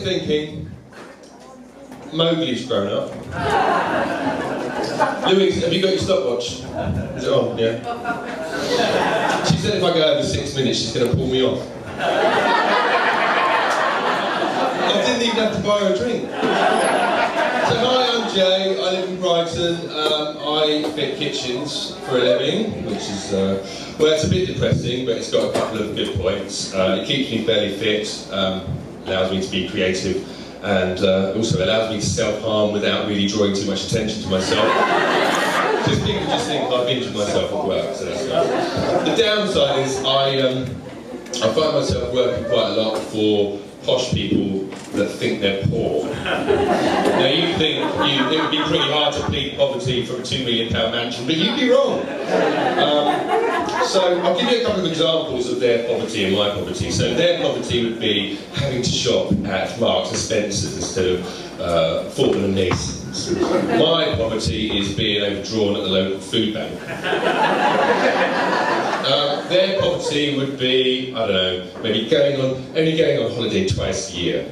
thinking, Mowgli's grown up. Louise, have you got your stopwatch? Is it on? Yeah. She said if I go over 6 minutes, she's going to pull me off. I didn't even have to buy her a drink. So hi, I'm Jay. I live in Brighton. I fit kitchens for a living, which is well, it's a bit depressing, but it's got a couple of good points. It keeps me fairly fit, allows me to be creative, and also allows me to self-harm without really drawing too much attention to myself. Because people just think I've injured myself at work, so that's good. The downside is I find myself working quite a lot for posh people that think they're poor. Now you think it would be pretty hard to plead poverty from a £2 million mansion, but you'd be wrong. So I'll give you a couple of examples of their poverty and my poverty. So their poverty would be having to shop at Marks and Spencer's instead of Fortnum and Mason's. My poverty is being overdrawn at the local food bank. Their poverty would be, I don't know, maybe only going on holiday twice a year.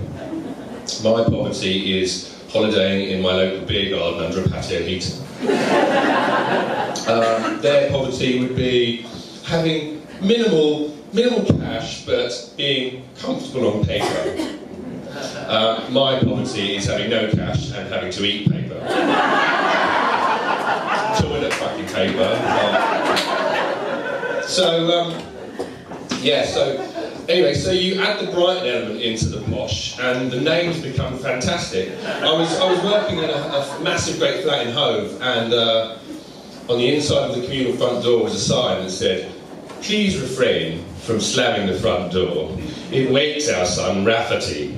My poverty is holidaying in my local beer garden under a patio heater. Their poverty would be having minimal cash, but being comfortable on paper. My poverty is having no cash and having to eat paper. Toilet fucking paper. Anyway, so you add the Brighton element into the posh, and the names become fantastic. I was working in a massive great flat in Hove, and on the inside of the communal front door was a sign that said, "Please refrain from slamming the front door. It wakes our son Rafferty."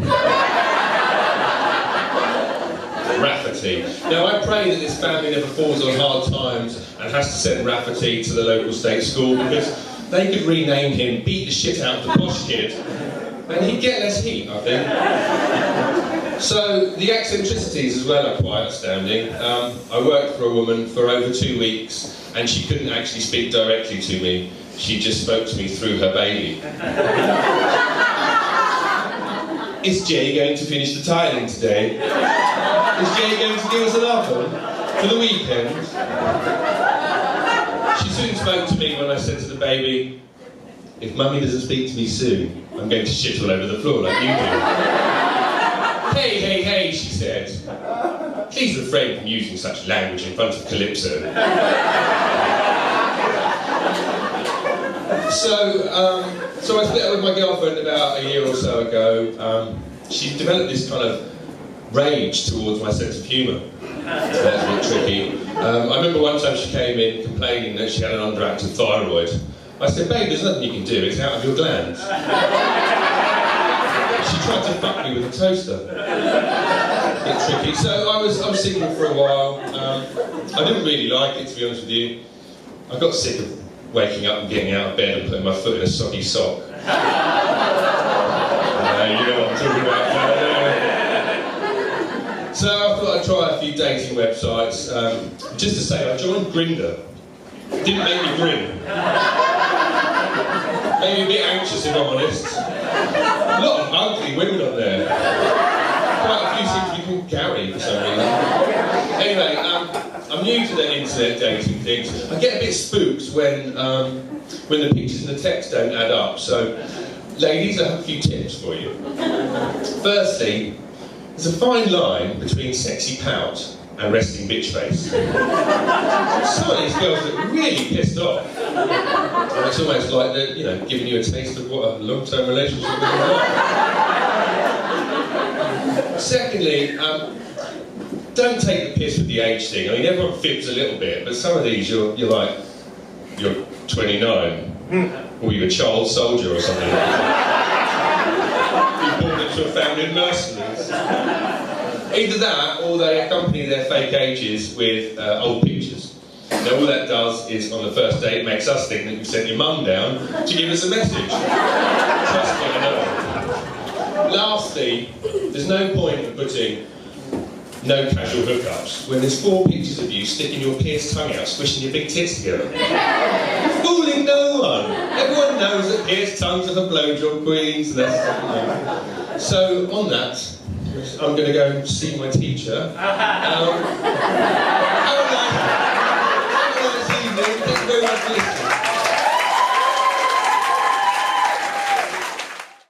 Rafferty. Now I pray that this family never falls on hard times and has to send Rafferty to the local state school, because they could rename him, beat the shit out of the posh kid, and he'd get less heat, I think. So the eccentricities as well are quite astounding. I worked for a woman for over 2 weeks, and she couldn't actually speak directly to me. She just spoke to me through her baby. Is Jay going to finish the tiling today? Is Jay going to give us an oven for the weekend? She soon spoke to me when I said to the baby, "If Mummy doesn't speak to me soon, I'm going to shit all over the floor like you do." "Hey, hey, hey," she said. "Please refrain from using such language in front of Calypso." So I split up with my girlfriend about a year or so ago. She developed this kind of rage towards my sense of humour. So that's a bit tricky. I remember one time she came in complaining that she had an underactive thyroid. I said, "Babe, there's nothing you can do, it's out of your glands." She tried to fuck me with a toaster. A bit tricky. So I was single for a while. I didn't really like it, to be honest with you. I got sick of waking up and getting out of bed and putting my foot in a soggy sock. You know what I'm talking about. So I thought I'd try a few dating websites. Just to say, I joined Grindr. Didn't make me grin. Made me a bit anxious, if I'm honest. A lot of ugly women on there. Quite a few seem to be called Gary for some reason. Anyway, I'm new to the internet dating things. I get a bit spooked when the pictures and the text don't add up. So, ladies, I have a few tips for you. Firstly, there's a fine line between sexy pout and resting bitch face. Some of these girls look really pissed off. And it's almost like they're, giving you a taste of what a long-term relationship is like. Secondly, don't take the piss with the age thing. I mean, everyone fibs a little bit, but some of these you're 29, or you're a child soldier or something like that. You're born into a family of mercenaries. Either that, or they accompany their fake ages with old pictures. Now all that does is, on the first date, makes us think that you've sent your mum down to give us a message. Trust me, I know. Lastly, there's no point in putting no casual hookups when there's 4 pictures of you sticking your pierced tongue out, squishing your big tits together. Fooling no one! Everyone knows that pierced tongues are for blowjob queens, and that's... So, on that, I'm going to go and see my teacher. Have a nice evening. Thank you very much for listening.